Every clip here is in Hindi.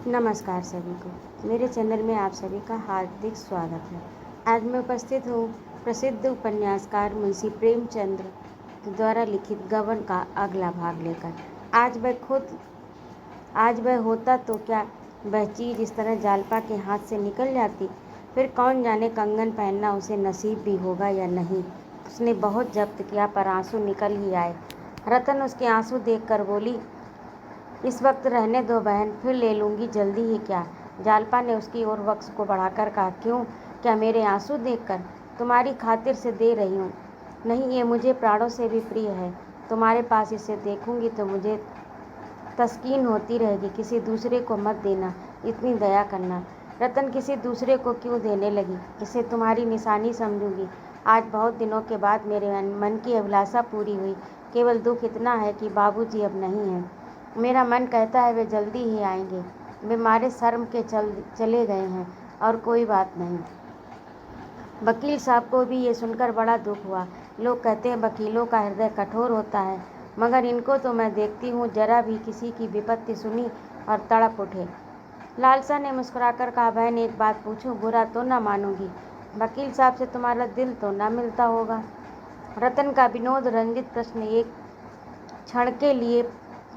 नमस्कार सभी को। मेरे चैनल में आप सभी का हार्दिक स्वागत है। आज मैं उपस्थित हूँ प्रसिद्ध उपन्यासकार मुंशी प्रेमचंद्र द्वारा लिखित गबन का अगला भाग लेकर। आज वह होता तो क्या वह चीज़ इस तरह जालपा के हाथ से निकल जाती। फिर कौन जाने कंगन पहनना उसे नसीब भी होगा या नहीं। उसने बहुत जब्त किया पर आंसू निकल ही आए। रतन उसके आंसू देखकर बोली, इस वक्त रहने दो बहन, फिर ले लूँगी जल्दी ही क्या। जालपा ने उसकी ओर वक्स को बढ़ाकर कहा, क्यों, क्या मेरे आंसू देखकर? तुम्हारी खातिर से दे रही हूँ। नहीं, ये मुझे प्राणों से भी प्रिय है। तुम्हारे पास इसे देखूंगी तो मुझे तस्कीन होती रहेगी। किसी दूसरे को मत देना, इतनी दया करना। रतन, किसी दूसरे को क्यों देने लगी? इसे तुम्हारी निशानी समझूंगी। आज बहुत दिनों के बाद मेरे मन की अभिलाषा पूरी हुई। केवल दुख इतना है कि बाबूजी अब नहीं हैं। मेरा मन कहता है वे जल्दी ही आएंगे। वे मारे शर्म के चले गए हैं और कोई बात नहीं। वकील साहब को भी ये सुनकर बड़ा दुख हुआ। लोग कहते हैं वकीलों का हृदय कठोर होता है, मगर इनको तो मैं देखती हूँ जरा भी किसी की विपत्ति सुनी और तड़प उठे। लालसा ने मुस्कुराकर कहा, बहन एक बात पूछूं, बुरा तो ना मानूंगी। वकील साहब से तुम्हारा दिल तो ना मिलता होगा। रतन का विनोद रंजित प्रश्न एक क्षण के लिए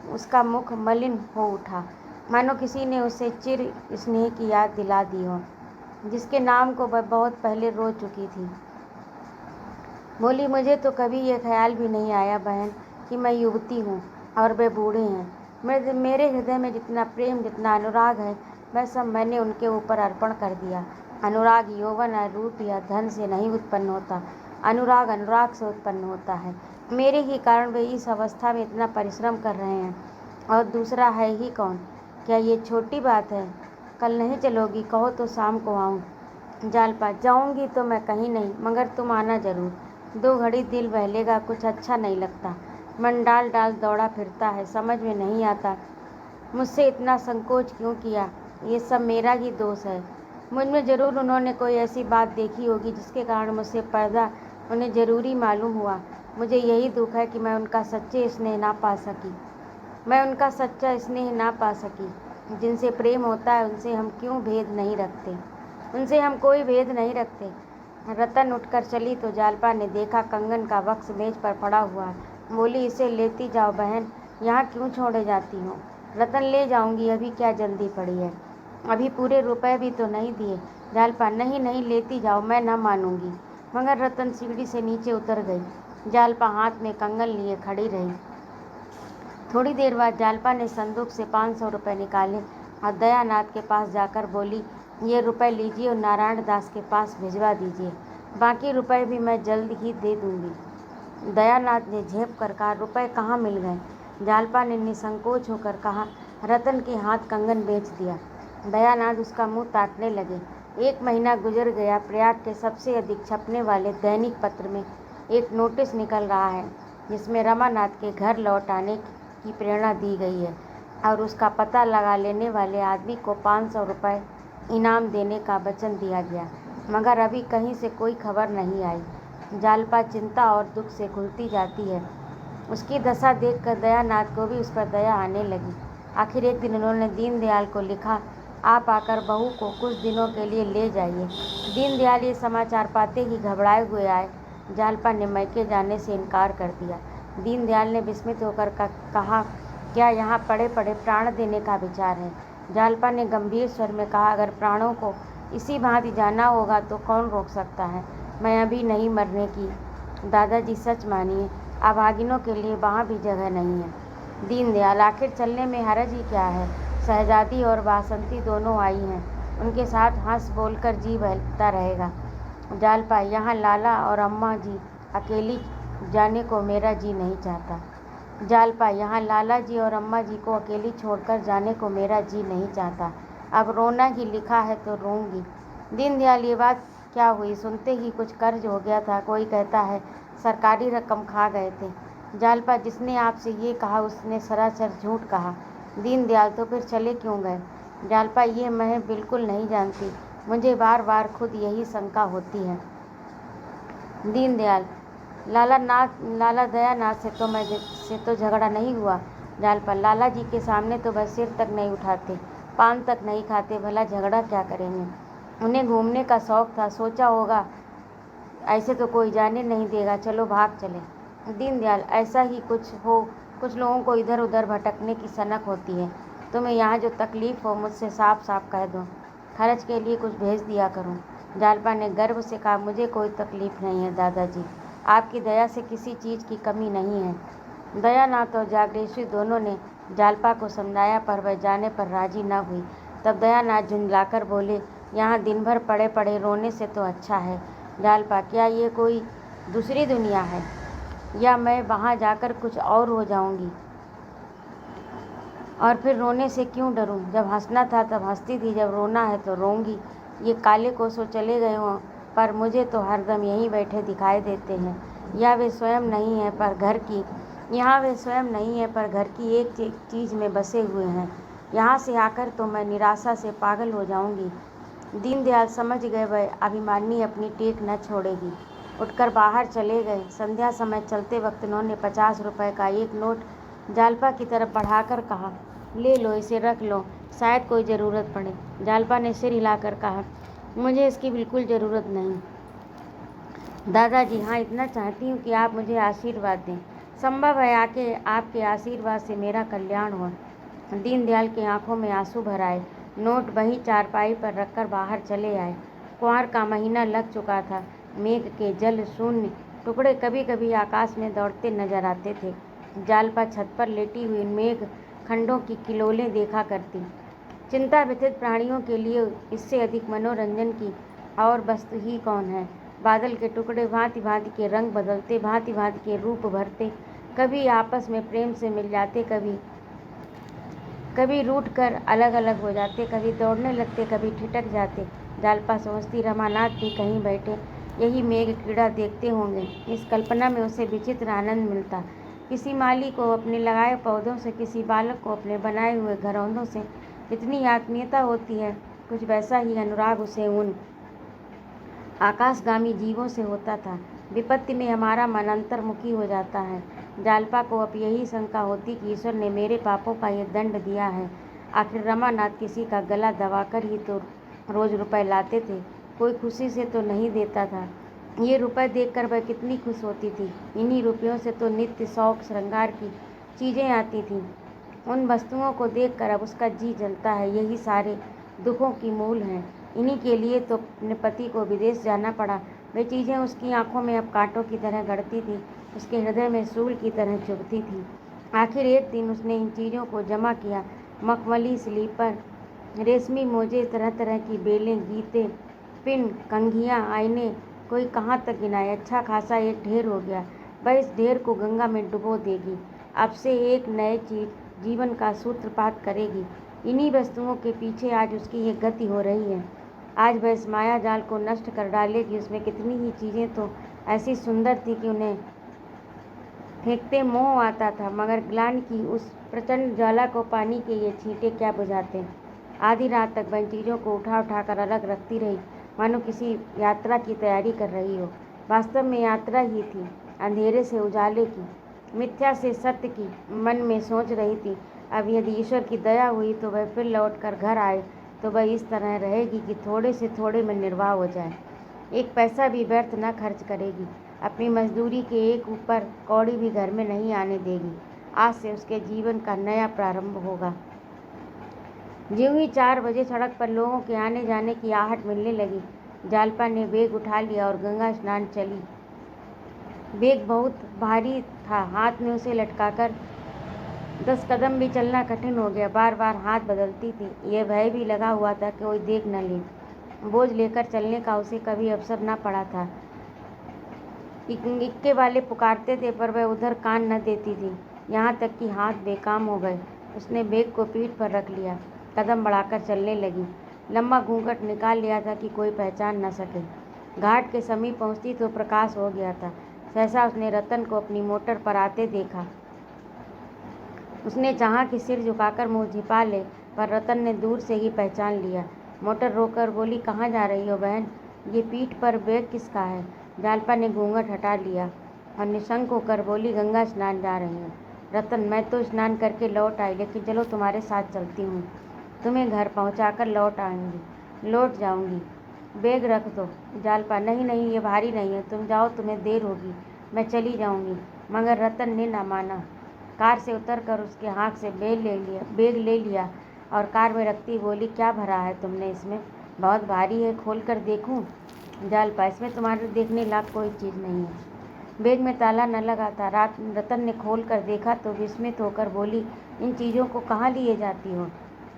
उसका मुख मलिन हो उठा, मानो किसी ने उसे चिर स्नेह की याद दिला दी हो, जिसके नाम को वह बहुत पहले रो चुकी थी। बोली, मुझे तो कभी ये ख्याल भी नहीं आया बहन कि मैं युवती हूँ और वे बूढ़े हैं। मेरे हृदय में जितना प्रेम, जितना अनुराग है, वह सब मैंने उनके ऊपर अर्पण कर दिया। अनुराग यौवन या रूप या धन से नहीं उत्पन्न होता। अनुराग अनुराग से उत्पन्न होता है। मेरे ही कारण वे इस अवस्था में इतना परिश्रम कर रहे हैं, और दूसरा है ही कौन। क्या ये छोटी बात है? कल नहीं चलोगी? कहो तो शाम को आऊँ। जालपा, जाऊँगी तो मैं कहीं नहीं, मगर तुम आना जरूर। 2 घड़ी दिल बहलेगा, कुछ अच्छा नहीं लगता। मन डाल डाल दौड़ा फिरता है, समझ में नहीं आता मुझसे इतना संकोच क्यों किया। ये सब मेरा ही दोष है। मुझ में ज़रूर उन्होंने कोई ऐसी बात देखी होगी जिसके कारण मुझसे पर्दा उन्हें ज़रूरी मालूम हुआ। मुझे यही दुख है कि मैं उनका सच्चा स्नेह ना पा सकी। जिनसे प्रेम होता है उनसे हम क्यों भेद नहीं रखते, उनसे हम कोई भेद नहीं रखते। रतन उठकर चली तो जालपा ने देखा कंगन का बक्स मेज पर पड़ा हुआ है। बोली, इसे लेती जाओ बहन, यहाँ क्यों छोड़े जाती हो? रतन, ले जाऊंगी, अभी क्या जल्दी पड़ी है? अभी पूरे रुपए भी तो नहीं दिए। जालपा, नहीं नहीं, लेती जाओ, मैं न मानूंगी। मगर रतन सीढ़ी से नीचे उतर गई। जालपा हाथ में कंगन लिए खड़ी रही। थोड़ी देर बाद जालपा ने संदूक से 500 रुपये निकाले और दयानाथ के पास जाकर बोली, ये रुपए लीजिए और नारायण दास के पास भिजवा दीजिए। बाकी रुपए भी मैं जल्द ही दे दूंगी। दयानाथ ने झेप कर कहा, रुपए कहाँ मिल गए? जालपा ने निसंकोच होकर कहा, रतन के हाथ कंगन बेच दिया। दयानाथ उसका मुंह ताकने लगे। 1 महीना गुजर गया। प्रयाग के सबसे अधिक छपने वाले दैनिक पत्र में एक नोटिस निकल रहा है, जिसमें रमानाथ के घर लौट आने की प्रेरणा दी गई है और उसका पता लगा लेने वाले आदमी को 500 रुपये इनाम देने का वचन दिया गया। मगर अभी कहीं से कोई खबर नहीं आई। जालपा चिंता और दुख से घुलती जाती है। उसकी दशा देखकर दयानाथ को भी उस पर दया आने लगी। आखिर एक दिन उन्होंने दीनदयाल को लिखा, आप आकर बहू को कुछ दिनों के लिए ले जाइए। दीनदयाल ये समाचार पाते ही घबराए हुए आए। जालपा ने मैके जाने से इनकार कर दिया। दीनदयाल ने विस्मित होकर कहा, क्या यहाँ पड़े पड़े प्राण देने का विचार है? जालपा ने गंभीर स्वर में कहा, अगर प्राणों को इसी भांति जाना होगा तो कौन रोक सकता है। मैं अभी नहीं मरने की। दादाजी सच मानिए, अभागिनों के लिए वहाँ भी जगह नहीं है। दीनदयाल, आखिर चलने में हरज ही क्या है? शहजादी और वासंती दोनों आई हैं, उनके साथ हंस बोलकर जी बहलता रहेगा। जालपा, यहाँ लाला और अम्मा जी अकेली जाने को मेरा जी नहीं चाहता। जालपा, यहाँ लाला जी और अम्मा जी को अकेली छोड़कर जाने को मेरा जी नहीं चाहता। अब रोना ही लिखा है तो रोऊंगी। दीनदयाल, ये बात क्या हुई? सुनते ही कुछ कर्ज हो गया था, कोई कहता है सरकारी रकम खा गए थे। जालपा, जिसने आपसे ये कहा उसने सरासर झूठ कहा। दीनदयाल, तो फिर चले क्यों गए? जालपा, ये मैं बिल्कुल नहीं जानती, मुझे बार बार खुद यही शंका होती है। दीनदयाल, लाला दयानाथ से तो झगड़ा नहीं हुआ। जालपा, लाला जी के सामने तो वह सिर तक नहीं उठाते, पान तक नहीं खाते, भला झगड़ा क्या करेंगे। उन्हें घूमने का शौक था, सोचा होगा ऐसे तो कोई जाने नहीं देगा, चलो भाग चले। दीनदयाल, ऐसा ही कुछ हो, कुछ लोगों को इधर उधर भटकने की सनक होती है। तुम्हें यहाँ जो तकलीफ़ हो मुझसे साफ साफ कह दो, खर्च के लिए कुछ भेज दिया करूँ। जालपा ने गर्व से कहा, मुझे कोई तकलीफ़ नहीं है दादाजी, आपकी दया से किसी चीज़ की कमी नहीं है। दयानाथ और जागरेश्वरी दोनों ने जालपा को समझाया, पर वह जाने पर राजी न हुई। तब दयानाथ झुंझलाकर बोले, यहाँ दिन भर पड़े पड़े रोने से तो अच्छा है जालपा, क्या ये कोई दूसरी दुनिया है, या मैं वहाँ जाकर कुछ और हो जाऊँगी? और फिर रोने से क्यों डरूं? जब हंसना था तब हंसती थी, जब रोना है तो रोऊंगी। ये काले कोसों चले गए हों, पर मुझे तो हरदम यहीं बैठे दिखाई देते हैं। या वे स्वयं नहीं है पर घर की यहाँ वे स्वयं नहीं है पर घर की एक चीज़ में बसे हुए हैं। यहाँ से आकर तो मैं निराशा से पागल हो जाऊंगी। दीनदयाल समझ गए वह अभिमानी अपनी टेक न छोड़ेगी। उठकर बाहर चले गए। संध्या समय चलते वक्त उन्होंने 50 रुपये का एक नोट जालपा की तरफ बढ़ाकर कहा, ले लो, इसे रख लो, शायद कोई ज़रूरत पड़े। जालपा ने सिर हिलाकर कहा, मुझे इसकी बिल्कुल ज़रूरत नहीं दादाजी। हाँ, इतना चाहती हूँ कि आप मुझे आशीर्वाद दें। संभव है आपके आशीर्वाद से मेरा कल्याण हो। दीनदयाल की आंखों में आंसू भर आए। नोट वहीं चारपाई पर रखकर बाहर चले आए। कुंवार का महीना लग चुका था। मेघ के जल शून्य टुकड़े कभी कभी आकाश में दौड़ते नजर आते थे। जालपा छत पर लेटी हुई मेघ खंडों की किलोलें देखा करती। चिंता व्यथित प्राणियों के लिए इससे अधिक मनोरंजन की और वस्तु ही कौन है। बादल के टुकड़े भांति भांति के रंग बदलते, भांति भांति के रूप भरते, कभी आपस में प्रेम से मिल जाते, कभी रूठ कर अलग अलग हो जाते, कभी दौड़ने लगते, कभी ठिठक जाते। जालपा सोचती, रमानाथ भी कहीं बैठे यही मेघ क्रीड़ा देखते होंगे। इस कल्पना में उसे विचित्र आनंद मिलता। किसी माली को अपने लगाए पौधों से, किसी बालक को अपने बनाए हुए घरौंदों से इतनी आत्मीयता होती है, कुछ वैसा ही अनुराग उसे उन आकाशगामी जीवों से होता था। विपत्ति में हमारा मन अंतर्मुखी हो जाता है। जालपा को अब यही शंका होती कि ईश्वर ने मेरे पापों का ये दंड दिया है। आखिर रमानाथ किसी का गला दबाकर ही तो रोज़ रुपए लाते थे, कोई खुशी से तो नहीं देता था। ये रुपए देखकर वह कितनी खुश होती थी। इन्हीं रुपयों से तो नित्य शौक श्रृंगार की चीज़ें आती थीं। उन वस्तुओं को देखकर अब उसका जी जलता है। यही सारे दुखों की मूल हैं। इन्हीं के लिए तो अपने पति को विदेश जाना पड़ा। वे चीज़ें उसकी आंखों में अब कांटों की तरह गड़ती थी, उसके हृदय में सूल की तरह चुभती थी। आखिर एक दिन उसने इन चीज़ों को जमा किया। मखमली स्लीपर, रेशमी मोजे, तरह तरह की बेलें, गीते, पिन, कंघियाँ, आईने, कोई कहाँ तक गिनाए। अच्छा खासा एक ढेर हो गया। वह इस ढेर को गंगा में डुबो देगी। अब से एक नए जीवन का सूत्रपात करेगी। इन्हीं वस्तुओं के पीछे आज उसकी ये गति हो रही है। आज वह इस माया जाल को नष्ट कर डालेगी। उसमें कितनी ही चीज़ें तो ऐसी सुंदर थी कि उन्हें फेंकते मोह आता था, मगर ग्लानि की उस प्रचंड ज्वाला को पानी के ये छींटे क्या बुझाते। आधी रात तक वह इन चीज़ों को उठा उठाकर अलग रखती रही, मानो किसी यात्रा की तैयारी कर रही हो। वास्तव में यात्रा ही थी, अंधेरे से उजाले की, मिथ्या से सत्य की। मन में सोच रही थी, अब यदि ईश्वर की दया हुई तो वह फिर लौट कर घर आए तो वह इस तरह रहेगी कि थोड़े से थोड़े में निर्वाह हो जाए। एक पैसा भी व्यर्थ न खर्च करेगी। अपनी मजदूरी के एक ऊपर कौड़ी भी घर में नहीं आने देगी। आज से उसके जीवन का नया प्रारंभ होगा। ज्यों ही 4 बजे सड़क पर लोगों के आने जाने की आहट मिलने लगी, जालपा ने बैग उठा लिया और गंगा स्नान चली। बैग बहुत भारी था, हाथ में उसे लटकाकर 10 कदम भी चलना कठिन हो गया। बार बार हाथ बदलती थी। यह भय भी लगा हुआ था कि कोई देख न ले। बोझ लेकर चलने का उसे कभी अवसर न पड़ा था। इक्के वाले पुकारते थे पर वह उधर कान न देती थी। यहाँ तक कि हाथ बेकाम हो गए। उसने बैग को पीठ पर रख लिया, कदम बढ़ाकर चलने लगी। लंबा घूंघट निकाल लिया था कि कोई पहचान न सके। घाट के समीप पहुँचती तो प्रकाश हो गया था। सहसा उसने रतन को अपनी मोटर पर आते देखा। उसने चाहा कि सिर झुकाकर मुँह छिपा ले, पर रतन ने दूर से ही पहचान लिया। मोटर रोककर बोली, कहाँ जा रही हो बहन? ये पीठ पर बैग किसका है? जालपा ने घूंघट हटा लिया और निशंक होकर बोली, गंगा स्नान जा रही हूँ। रतन, मैं तो स्नान करके लौट आई, लेकिन चलो तुम्हारे साथ चलती हूँ। तुम्हें घर पहुंचाकर लौट जाऊंगी। बैग रख दो। जालपा, नहीं नहीं, ये भारी नहीं है, तुम जाओ, तुम्हें देर होगी, मैं चली जाऊंगी। मगर रतन ने न माना। कार से उतरकर उसके हाथ से बैग ले लिया और कार में रखती बोली, क्या भरा है तुमने इसमें? बहुत भारी है, खोल कर देखूं? जालपा, इसमें तुम्हारे देखने लायक कोई चीज़ नहीं है। बैग में ताला न लगा था। रतन ने खोल कर देखा तो विस्मित होकर बोली, इन चीज़ों को कहाँ लिए जाती हो?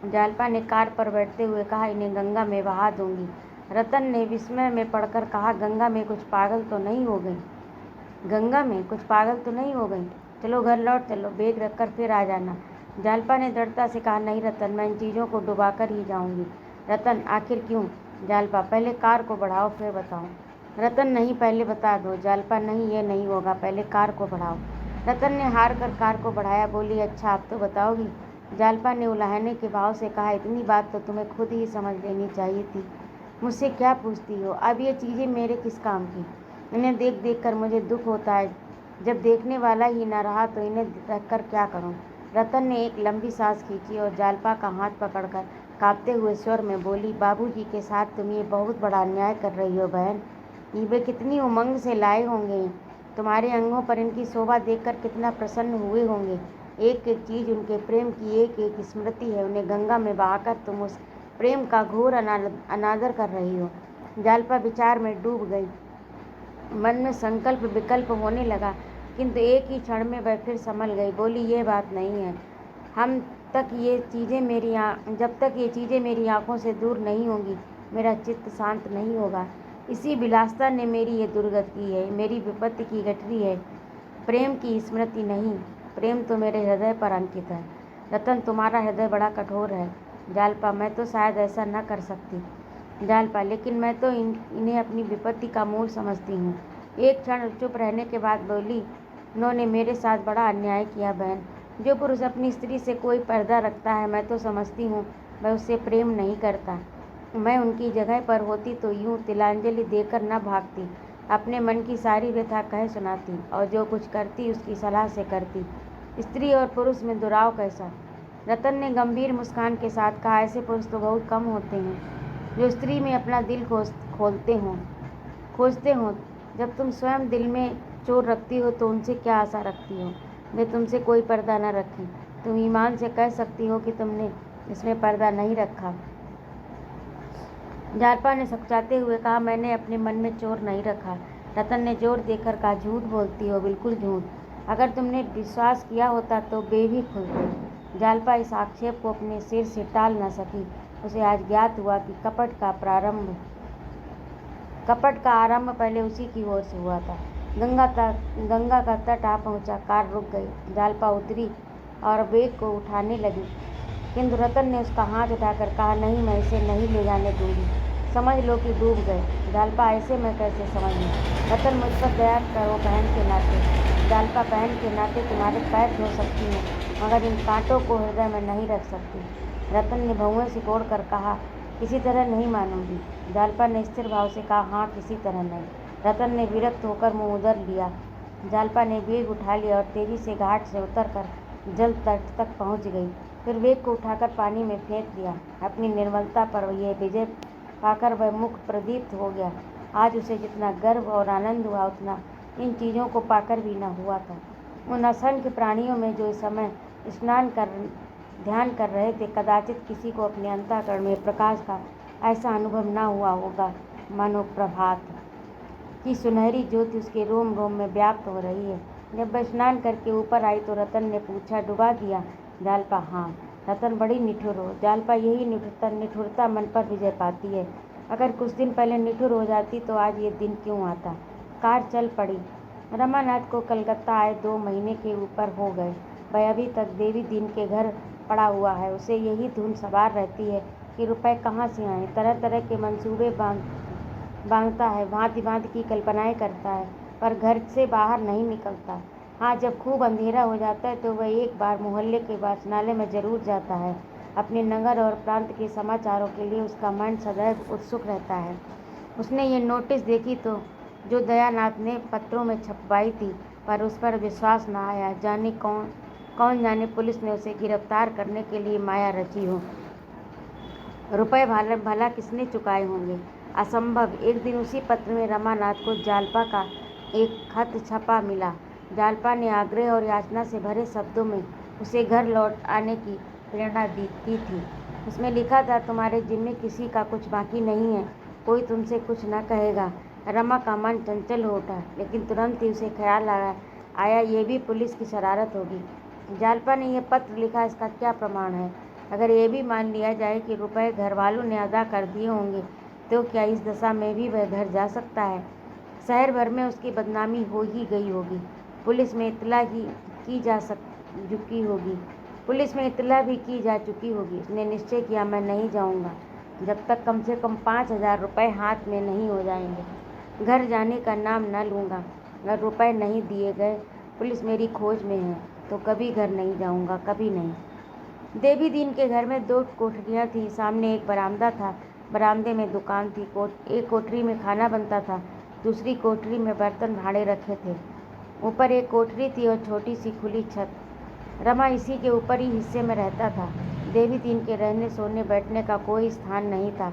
जालपा ने कार पर बैठते हुए कहा, इन्हें गंगा में बहा दूंगी। रतन ने विस्मय में पड़कर कहा, गंगा में कुछ पागल तो नहीं हो गई? गंगा में कुछ पागल तो नहीं हो गई? चलो घर लौट चलो, बैग रखकर फिर आ जाना। जालपा ने दृढ़ता से कहा, नहीं रतन, मैं इन चीज़ों को डुबा कर ही जाऊंगी। रतन, आखिर क्यों? जालपा, पहले कार को बढ़ाओ फिर बताओ। रतन, नहीं, पहले बता दो। जालपा, नहीं, ये नहीं होगा, पहले कार को बढ़ाओ। रतन ने हार कर कार को बढ़ाया। बोली, अच्छा अब तो बताओगी? जालपा ने उलाहने के भाव से कहा, इतनी बात तो तुम्हें खुद ही समझ लेनी चाहिए थी, मुझसे क्या पूछती हो? अब ये चीज़ें मेरे किस काम की? इन्हें देख देख कर मुझे दुख होता है। जब देखने वाला ही न रहा तो इन्हें रख कर क्या करूं? रतन ने एक लंबी सांस खींची और जालपा का हाथ पकड़कर कांपते हुए स्वर में बोली, बाबूजी के साथ तुम ये बहुत बड़ा अन्याय कर रही हो बहन। ये वे कितनी उमंग से लाए होंगे, तुम्हारे अंगों पर इनकी शोभा देखकर कितना प्रसन्न हुए होंगे। एक एक चीज़ उनके प्रेम की एक एक स्मृति है, उन्हें गंगा में बहाकर तुम उस प्रेम का घोर अनादर कर रही हो। जालपा विचार में डूब गई। मन में संकल्प विकल्प होने लगा, किंतु एक ही क्षण में वह फिर संभल गई। बोली, ये बात नहीं है। जब तक ये चीज़ें मेरी आंखों से दूर नहीं होंगी, मेरा चित्त शांत नहीं होगा। इसी विलासता ने मेरी ये दुर्गति की है, मेरी विपत्ति की गठरी है, प्रेम की स्मृति नहीं। प्रेम तो मेरे हृदय पर अंकित है। रतन, तुम्हारा हृदय बड़ा कठोर है। जालपा, मैं तो शायद ऐसा न कर सकती। जालपा, लेकिन मैं तो इन्हें अपनी विपत्ति का मूल समझती हूँ। एक क्षण चुप रहने के बाद बोली, उन्होंने मेरे साथ बड़ा अन्याय किया बहन। जो पुरुष अपनी स्त्री से कोई पर्दा रखता है, मैं तो समझती हूँ वह उससे प्रेम नहीं करता। मैं उनकी जगह पर होती तो यूं तिलांजलि देकर न भागती, अपने मन की सारी व्यथा कह सुनाती और जो कुछ करती उसकी सलाह से करती। स्त्री और पुरुष में दुराव कैसा? रतन ने गंभीर मुस्कान के साथ कहा, ऐसे पुरुष तो बहुत कम होते हैं जो स्त्री में अपना दिल खोजते हों। जब तुम स्वयं दिल में चोर रखती हो तो उनसे क्या आशा रखती हो? वे तुमसे कोई पर्दा न रखें। तुम ईमान से कह सकती हो कि तुमने इसमें पर्दा नहीं रखा। जालपा ने सकचाते हुए कहा, मैंने अपने मन में चोर नहीं रखा। रतन ने जोर देकर कहा, झूठ बोलती हो, बिल्कुल झूठ। अगर तुमने विश्वास किया होता तो बेबी खुल गई। जालपा इस आक्षेप को अपने सिर से टाल न सकी। उसे आज ज्ञात हुआ कि कपट का आरंभ पहले उसी की ओर से हुआ था। गंगा का तट आ पहुंचा। कार रुक गई। जालपा उतरी और बैग को उठाने लगी, किंतु रतन ने उसका हाथ उठाकर कहा, नहीं, मैं इसे नहीं ले जाने दूंगी। समझ लो कि डूब गए। जालपा, ऐसे मैं कैसे समझ लूँ? रतन, मुझ पर दया करो बहन के नाते। जालपा, बहन के नाते तुम्हारे पैर धो सकती हूँ, मगर इन कांटों को हृदय में नहीं रख सकती। रतन ने भौहें सिकोड़ कर कहा, किसी तरह नहीं मानूंगी। जालपा ने स्थिर भाव से कहा, हाँ, किसी तरह नहीं। रतन ने विरक्त होकर मुँह उधर लिया। जालपा ने बैग उठा लिया और तेजी से घाट से उतरकर जल तट तक पहुँच गई। फिर बैग को उठाकर पानी में फेंक दिया। अपनी निर्मलता पर यह विजय पाकर वह मुख प्रदीप्त हो गया। आज उसे जितना गर्व और आनंद हुआ उतना इन चीज़ों को पाकर भी न हुआ था। उन असंख्य प्राणियों में जो इस समय ध्यान कर रहे थे, कदाचित किसी को अपने अंतःकरण में प्रकाश का ऐसा अनुभव न हुआ होगा मानो प्रभात की सुनहरी ज्योति उसके रोम रोम में व्याप्त हो रही है। जब वह स्नान करके ऊपर आई तो रतन ने पूछा, डुबा दिया? जालपा, हाँ। रतन, बड़ी निठुर हो। जालपा, यही निठुरता मन पर विजय पाती है। अगर कुछ दिन पहले निठुर हो जाती तो आज ये दिन क्यों आता? कार चल पड़ी। रमानाथ को कलकत्ता आए 2 महीने के ऊपर हो गए। वह अभी तक देवी दीन के घर पड़ा हुआ है। उसे यही धुन सवार रहती है कि रुपए कहाँ से आएं। तरह तरह के मंसूबे बांधता है, भांति भांति की कल्पनाएं करता है, पर घर से बाहर नहीं निकलता। हाँ, जब खूब अंधेरा हो जाता है तो वह एक बार मोहल्ले के वाचनालय में जरूर जाता है। अपने नगर और प्रांत के समाचारों के लिए उसका मन सदैव उत्सुक रहता है। उसने ये नोटिस देखी तो जो दयानाथ ने पत्रों में छपवाई थी, पर उस पर विश्वास न आया। कौन जाने पुलिस ने उसे गिरफ्तार करने के लिए माया रची हो। रुपए भला भला किसने चुकाए होंगे? असंभव। एक दिन उसी पत्र में रमानाथ को जालपा का एक खत छपा मिला। जालपा ने आग्रह और याचना से भरे शब्दों में उसे घर लौट आने की प्रेरणा की थी। उसमें लिखा था, तुम्हारे जिम्मे किसी का कुछ बाकी नहीं है, कोई तुमसे कुछ न कहेगा। रमा का मन चंचल हो उठा, लेकिन तुरंत ही उसे ख्याल आया ये भी पुलिस की शरारत होगी। जालपा ने यह पत्र लिखा, इसका क्या प्रमाण है? अगर ये भी मान लिया जाए कि रुपए घर वालों ने अदा कर दिए होंगे, तो क्या इस दशा में भी वह घर जा सकता है? शहर भर में उसकी बदनामी हो ही गई होगी। पुलिस में इत्तला भी की जा चुकी होगी। उसने निश्चय किया, मैं नहीं जाऊंगा जब तक कम से कम 5,000 रुपये हाथ में नहीं हो जाएंगे। घर जाने का नाम न लूँगा। अगर रुपए नहीं दिए गए, पुलिस मेरी खोज में है, तो कभी घर नहीं जाऊंगा, कभी नहीं। देवी दीन के घर में 2 कोठरियाँ थीं। सामने एक बरामदा था, बरामदे में दुकान थी। एक कोठरी में खाना बनता था, दूसरी कोठरी में बर्तन भाड़े रखे थे। ऊपर एक कोठरी थी और छोटी सी खुली छत। रमा इसी के ऊपरी हिस्से में रहता था। देवी दीन के रहने सोने बैठने का कोई स्थान नहीं था।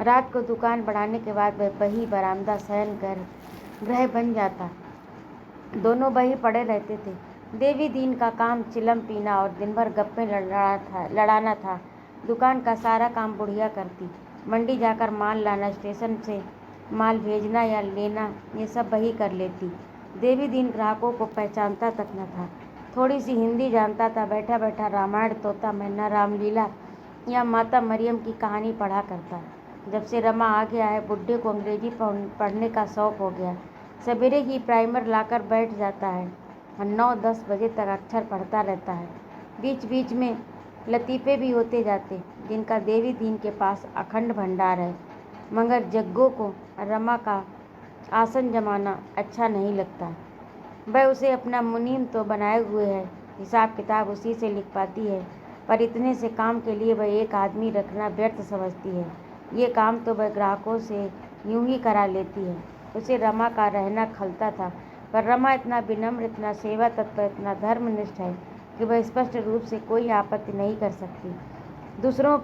रात को दुकान बढ़ाने के बाद वही बरामदा शयन गृह बन जाता। दोनों वहीं पड़े रहते थे। देवी दीन का काम चिलम पीना और दिन भर गप्पे लड़ाना था। दुकान का सारा काम बुढ़िया करती। मंडी जाकर माल लाना, स्टेशन से माल भेजना या लेना, ये सब वही कर लेती। देवी दीन ग्राहकों को पहचानता तक न था। थोड़ी सी हिंदी जानता था। बैठा बैठा रामायण, तोता मैना, रामलीला या माता मरियम की कहानी पढ़ा करता। जब से रमा आ गया है, बुड्ढे को अंग्रेजी पढ़ने का शौक़ हो गया। सवेरे ही प्राइमर लाकर बैठ जाता है और 9-10 बजे तक अक्षर पढ़ता रहता है। बीच बीच में लतीफ़े भी होते जाते, जिनका देवी दीन के पास अखंड भंडार है। मगर जग्गो को रमा का आसन जमाना अच्छा नहीं लगता। वह उसे अपना मुनीम तो बनाए हुए है, हिसाब किताब उसी से लिखवाती है, पर इतने से काम के लिए वह एक आदमी रखना व्यर्थ समझती है। ये काम तो वह ग्राहकों से यूं ही करा लेती है। उसे रमा का रहना खलता था, पर रमा इतना विनम्र, इतना सेवा तत्पर, इतना धर्मनिष्ठ है कि वह स्पष्ट रूप से कोई आपत्ति नहीं कर सकती। दूसरों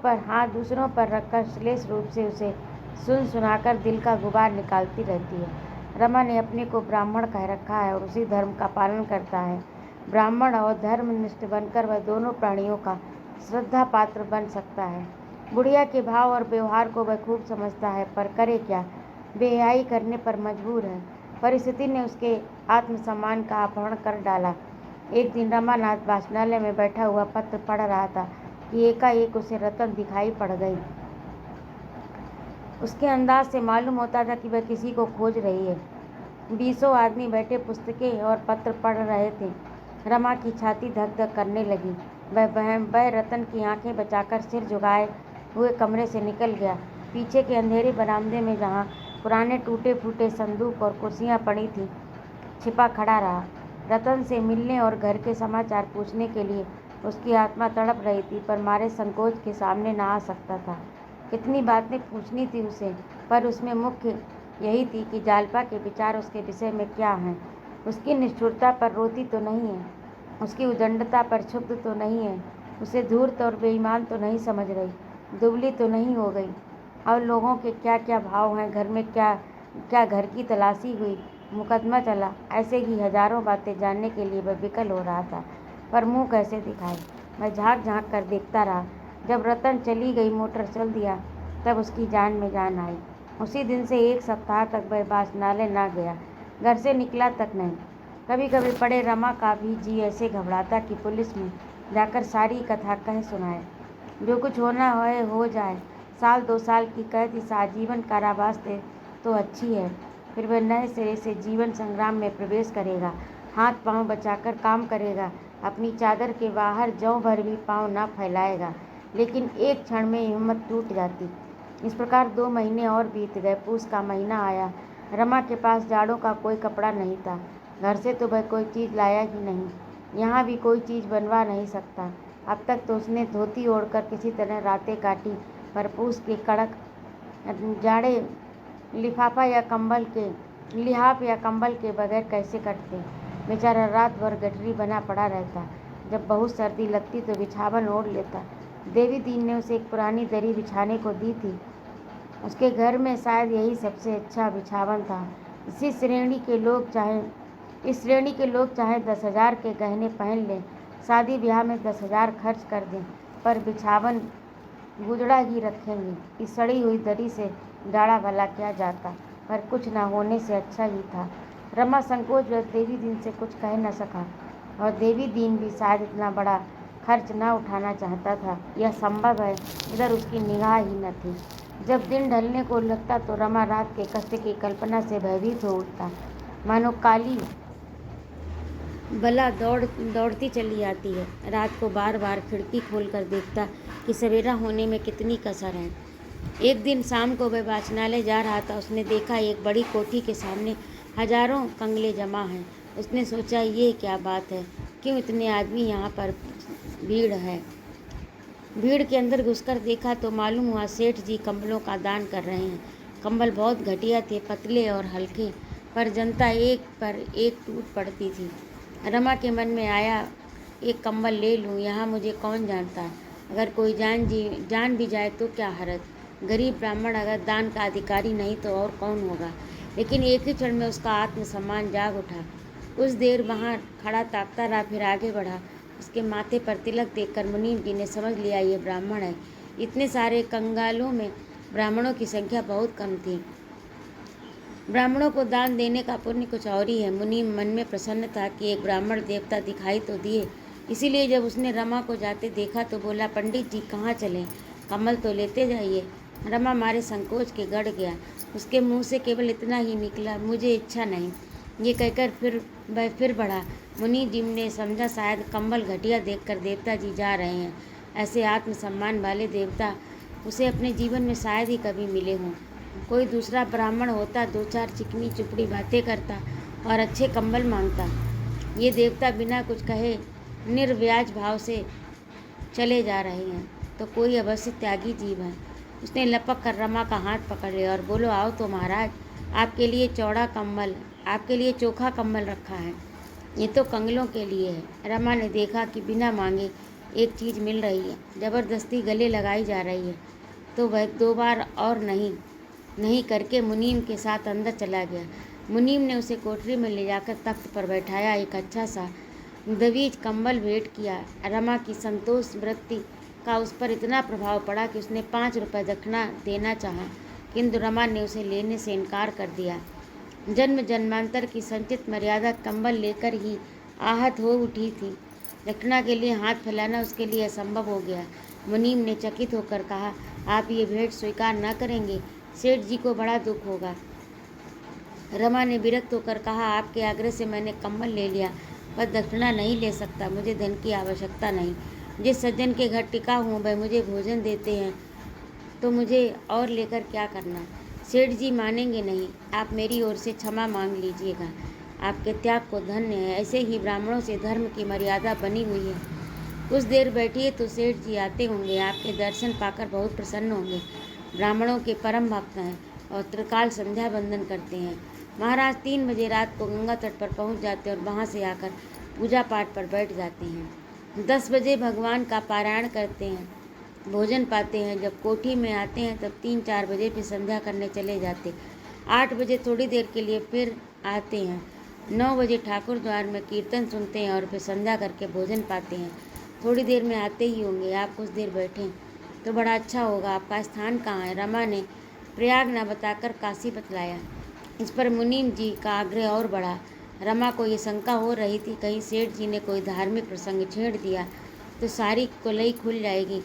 पर रखकर श्लेष रूप से उसे सुनाकर दिल का गुबार निकालती रहती है। रमा ने अपने को ब्राह्मण कह रखा है और उसी धर्म का पालन करता है। ब्राह्मण और धर्मनिष्ठ बनकर वह दोनों प्राणियों का श्रद्धा पात्र बन सकता है। बुढ़िया के भाव और व्यवहार को वह खूब समझता है, पर करे क्या? बेहयाई करने पर मजबूर है। परिस्थिति ने उसके आत्मसम्मान का अपहरण कर डाला। एक दिन रमानाथ वाचनालय में बैठा हुआ पत्र पढ़ रहा था कि एकाएक उसे रतन दिखाई पड़ गई। उसके अंदाज से मालूम होता था कि वह किसी को खोज रही है। 20 आदमी बैठे पुस्तकें और पत्र पढ़ रहे थे। रमा की छाती धक धक करने लगी। वह रतन की आंखें बचाकर सिर झुकाए हुए कमरे से निकल गया। पीछे के अंधेरे बरामदे में, जहाँ पुराने टूटे फूटे संदूक और कुर्सियाँ पड़ी थीं, छिपा खड़ा रहा। रतन से मिलने और घर के समाचार पूछने के लिए उसकी आत्मा तड़प रही थी, पर मारे संकोच के सामने न आ सकता था। कितनी बातें पूछनी थी उसे, पर उसमें मुख्य यही थी कि जालपा के विचार उसके विषय में क्या हैं। उसकी निष्ठुरता पर रोती तो नहीं है, उसकी उदंडता पर क्षुब्ध तो नहीं है, उसे धूर्त और बेईमान तो नहीं समझ रही, दुबली तो नहीं हो गई। और लोगों के क्या क्या भाव हैं, घर में क्या क्या घर की तलाशी हुई, मुकदमा चला, ऐसे ही हजारों बातें जानने के लिए वह विकल हो रहा था, पर मुँह कैसे दिखाए। मैं झाँक झाँक कर देखता रहा। जब रतन चली गई, मोटर चल दिया, तब उसकी जान में जान आई। उसी दिन से 1 सप्ताह तक वह वाचनालय न गया, घर से निकला तक नहीं। कभी कभी पड़े रमा का भी जी ऐसे घबराता कि पुलिस में जाकर सारी कथा कह सुनाए। जो कुछ होना है हो जाए, 1-2 साल की कैद इस आजीवन कारावास से तो अच्छी है। फिर वह नए सिरे से जीवन संग्राम में प्रवेश करेगा, हाथ पांव बचाकर काम करेगा, अपनी चादर के बाहर जौं भर भी पांव न फैलाएगा। लेकिन एक क्षण में हिम्मत टूट जाती। इस प्रकार 2 महीने और बीत गए। पूस का महीना आया। रमा के पास जाड़ों का कोई कपड़ा नहीं था। घर से तो वह कोई चीज़ लाया ही नहीं, यहाँ भी कोई चीज़ बनवा नहीं सकता। अब तक तो उसने धोती ओढ़कर किसी तरह रातें काटी, पर पूस के कड़क जाड़े लिहाफ या कंबल के बगैर कैसे कटते। बेचारा रात भर गठरी बना पड़ा रहता। जब बहुत सर्दी लगती तो बिछावन ओढ़ लेता, देवी दीन ने उसे एक पुरानी दरी बिछाने को दी थी। उसके घर में शायद यही सबसे अच्छा बिछावन था। इस श्रेणी के लोग चाहे 10,000 के गहने पहन लें, शादी ब्याह में 10,000 खर्च कर दें, पर बिछावन गुजड़ा ही रखेंगे। इस सड़ी हुई दरी से जाड़ा भला क्या जाता, पर कुछ न होने से अच्छा ही था। रमा संकोचवश देवी दीन से कुछ कह न सका, और देवी दीन भी शायद इतना बड़ा खर्च न उठाना चाहता था। यह संभव है, इधर उसकी निगाह ही न थी। जब दिन ढलने को लगता तो रमा रात के कष्ट की कल्पना से भयभीत हो उठता, मानो काली बला दौड़ती चली आती है। रात को बार बार खिड़की खोलकर देखता कि सवेरा होने में कितनी कसर है। एक दिन शाम को वह वाचनालय जा रहा था। उसने देखा एक बड़ी कोठी के सामने हजारों कंगले जमा हैं। उसने सोचा, ये क्या बात है, क्यों इतने आदमी यहाँ पर भीड़ है। भीड़ के अंदर घुसकर देखा तो मालूम हुआ सेठ जी कंबलों का दान कर रहे हैं। कंबल बहुत घटिया थे, पतले और हल्के, पर जनता एक पर एक टूट पड़ती थी। रमा के मन में आया, एक कंबल ले लूँ, यहाँ मुझे कौन जानता है। अगर कोई जान भी जाए तो क्या हरज। गरीब ब्राह्मण अगर दान का अधिकारी नहीं तो और कौन होगा। लेकिन एक ही क्षण में उसका आत्मसम्मान जाग उठा। कुछ देर वहाँ खड़ा ताकता रहा, फिर आगे बढ़ा। उसके माथे पर तिलक देखकर मुनीम जी ने समझ लिया, ये ब्राह्मण है। इतने सारे कंगालों में ब्राह्मणों की संख्या बहुत कम थी। ब्राह्मणों को दान देने का पुण्य कुछ और ही है। मुनीम मन में प्रसन्न था कि एक ब्राह्मण देवता दिखाई तो दिए। इसीलिए जब उसने रमा को जाते देखा तो बोला, पंडित जी कहाँ चलें, कमल तो लेते जाइए। रमा मारे संकोच के गड़ गया। उसके मुंह से केवल इतना ही निकला, मुझे इच्छा नहीं। ये कहकर वह फिर बढ़ा। मुनीम जी ने समझा शायद कंबल घटिया देखकर देवता जी जा रहे हैं। ऐसे आत्मसम्मान वाले देवता उसे अपने जीवन में शायद ही कभी मिले हों। कोई दूसरा ब्राह्मण होता, 2-4 चिकनी चुपड़ी बातें करता और अच्छे कंबल मांगता। ये देवता बिना कुछ कहे निर्व्याज भाव से चले जा रहे हैं, तो कोई अवश्य त्यागी जीव है। उसने लपक कर रमा का हाथ पकड़ लिया और बोलो, आओ तो महाराज, आपके लिए चोखा कंबल रखा है। ये तो कंगलों के लिए है। रमा ने देखा कि बिना मांगे एक चीज़ मिल रही है, ज़बरदस्ती गले लगाई जा रही है, तो वह 2 बार और नहीं करके मुनीम के साथ अंदर चला गया। मुनीम ने उसे कोठरी में ले जाकर तख्त पर बैठाया, एक अच्छा सा दवीज कंबल भेंट किया। रमा की संतोष वृत्ति का उस पर इतना प्रभाव पड़ा कि उसने 5 रुपये दक्षिणा देना चाहा, किंतु रमा ने उसे लेने से इनकार कर दिया। जन्म जन्मांतर की संचित मर्यादा कंबल लेकर ही आहत हो उठी थी। दक्षिणा के लिए हाथ फैलाना उसके लिए असंभव हो गया। मुनीम ने चकित होकर कहा, आप ये भेंट स्वीकार न करेंगे, सेठ जी को बड़ा दुख होगा। रमा ने विरक्त होकर कहा, आपके आग्रह से मैंने कंबल ले लिया, पर दक्षिणा नहीं ले सकता। मुझे धन की आवश्यकता नहीं। जिस सज्जन के घर टिका हूँ वह मुझे भोजन देते हैं, तो मुझे और लेकर क्या करना। सेठ जी मानेंगे नहीं। आप मेरी ओर से क्षमा मांग लीजिएगा। आपके त्याग को धन्य है। ऐसे ही ब्राह्मणों से धर्म की मर्यादा बनी हुई है। कुछ देर बैठिए तो सेठ जी आते होंगे, आपके दर्शन पाकर बहुत प्रसन्न होंगे। ब्राह्मणों के परम भक्त हैं और त्रिकाल संध्या वंदन करते हैं। महाराज 3 बजे रात को गंगा तट पर पहुंच जाते और वहां से आकर पूजा पाठ पर बैठ जाते हैं। 10 बजे भगवान का पारायण करते हैं, भोजन पाते हैं। जब कोठी में आते हैं तब 3-4 बजे फिर संध्या करने चले जाते। 8 बजे थोड़ी देर के लिए फिर आते हैं। 9 बजे ठाकुर द्वार में कीर्तन सुनते हैं और फिर संध्या करके भोजन पाते हैं। थोड़ी देर में आते ही होंगे। आप कुछ देर बैठें तो बड़ा अच्छा होगा। आपका स्थान कहाँ है? रमा ने प्रयाग न बताकर काशी बतलाया। इस पर मुनीम जी का आग्रह और बढ़ा। रमा को ये शंका हो रही थी, कहीं सेठ जी ने कोई धार्मिक प्रसंग छेड़ दिया तो सारी कोलई खुल जाएगी।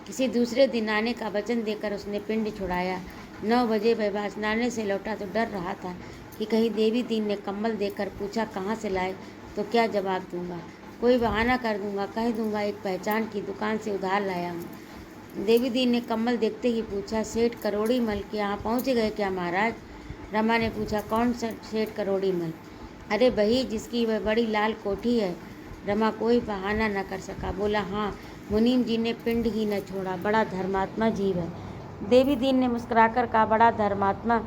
किसी दूसरे दिन आने का वचन देकर उसने पिंड छुड़ाया। 9 बजे वह वाचनालय से लौटा तो डर रहा था कि कहीं देवी दीन ने कंबल देकर पूछा कहाँ से लाए तो क्या जवाब दूंगा। कोई बहाना कर दूंगा, कह दूंगा एक पहचान की दुकान से उधार लाया हूँ। देवी दीन ने कंबल देखते ही पूछा, सेठ करोड़ी मल के यहाँ पहुँच गए क्या महाराज? रमा ने पूछा, कौन सा सेठ करोड़ी मल? अरे वही जिसकी वह बड़ी लाल कोठी है। रमा कोई बहाना न कर सका, बोला, हाँ, मुनीम जी ने पिंड ही न छोड़ा, बड़ा धर्मात्मा जीव है। देवी दीन ने मुस्कुराकर कहा, बड़ा धर्मात्मा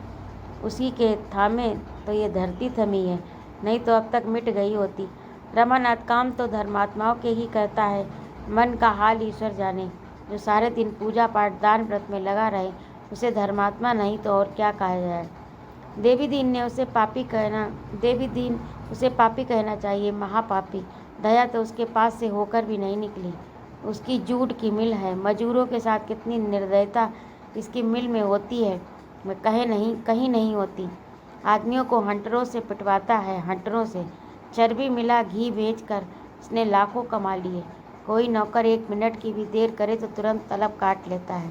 उसी के थामे तो ये धरती थमी है, नहीं तो अब तक मिट गई होती। रमानाथ, काम तो धर्मात्माओं के ही करता है, मन का हाल ईश्वर जाने। जो सारे दिन पूजा पाठ दान व्रत में लगा रहे उसे धर्मात्मा नहीं तो और क्या कहा जाए। देवी दीन उसे पापी कहना चाहिए, महापापी। दया तो उसके पास से होकर भी नहीं निकली। उसकी जूट की मिल है, मजदूरों के साथ कितनी निर्दयता इसकी मिल में होती है, मैं कहीं नहीं होती। आदमियों को हंटरों से पिटवाता है, हंटरों से। चर्बी मिला घी बेचकर उसने लाखों कमा लिए। कोई नौकर 1 मिनट की भी देर करे तो तुरंत तलब काट लेता है।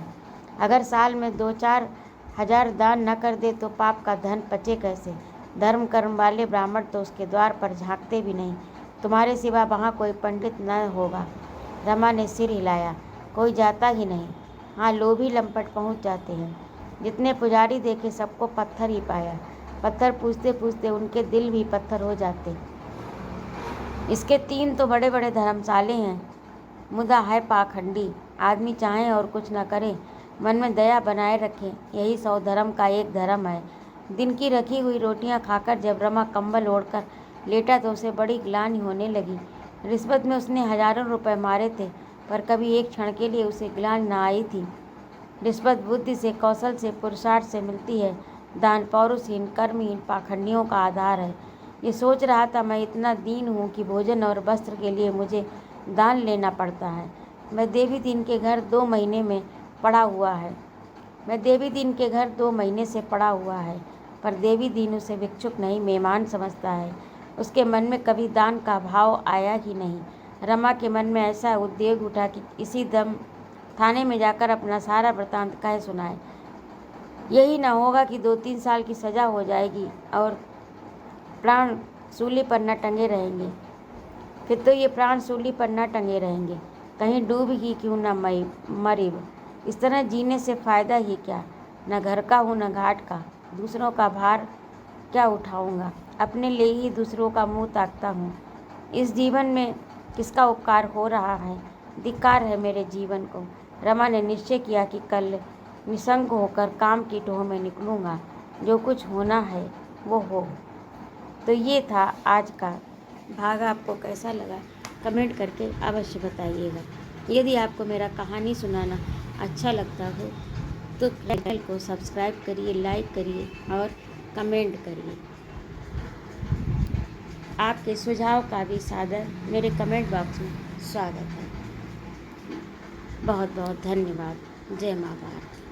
अगर साल में 2-4 हजार दान न कर दे तो पाप का धन पचे कैसे। धर्म कर्म वाले ब्राह्मण तो उसके द्वार पर झांकते भी नहीं। तुम्हारे सिवा वहाँ कोई पंडित न होगा। रमा ने सिर हिलाया। कोई जाता ही नहीं। हाँ, लोभी लंपट पहुँच जाते हैं। जितने पुजारी देखे सबको पत्थर ही पाया। पत्थर पूछते पूछते उनके दिल भी पत्थर हो जाते। इसके 3 तो बड़े बड़े धर्मशाले हैं, मुदा है पाखंडी। आदमी चाहे और कुछ न करे, मन में दया बनाए रखे, यही 100 धर्म का एक धर्म है। दिन की रखी हुई रोटियां खाकर जब रमा कंबल ओढ़कर लेटा तो उसे बड़ी ग्लानि होने लगी। रिश्वत में उसने हजारों रुपए मारे थे, पर कभी एक क्षण के लिए उसे ग्लानि न आई थी। रिश्वत बुद्धि से, कौशल से, पुरुषार्थ से मिलती है। दान पौरुषहीन कर्महीन पाखंडियों का आधार है। ये सोच रहा था, मैं इतना दीन हूँ कि भोजन और वस्त्र के लिए मुझे दान लेना पड़ता है। मैं देवी दीन के घर 2 महीने से पड़ा हुआ है, पर देवी दीन उसे भिक्षुक नहीं मेहमान समझता है। उसके मन में कभी दान का भाव आया ही नहीं। रमा के मन में ऐसा उद्वेग उठा कि इसी दम थाने में जाकर अपना सारा वृतांत कह सुनाए। यही न होगा कि 2-3 साल की सज़ा हो जाएगी और प्राण सूली पर न टंगे रहेंगे। फिर तो ये प्राण सूली पर न टंगे रहेंगे, कहीं डूब ही क्यों न मरीब। इस तरह जीने से फ़ायदा ही क्या। न घर का हूँ न घाट का, दूसरों का भार क्या उठाऊँगा। अपने लिए ही दूसरों का मुँह ताकता हूँ। इस जीवन में किसका उपकार हो रहा है। धिक्कार है मेरे जीवन को। रमा ने निश्चय किया कि कल निसंग होकर काम की टोह में निकलूँगा। जो कुछ होना है वो हो। तो ये था आज का भाग। आपको कैसा लगा कमेंट करके अवश्य बताइएगा। यदि आपको मेरा कहानी सुनाना अच्छा लगता हो तो चैनल को सब्सक्राइब करिए, लाइक करिए और कमेंट करिए। आपके सुझाव का भी सादर मेरे कमेंट बॉक्स में स्वागत है। बहुत बहुत धन्यवाद। जय माँ भारती।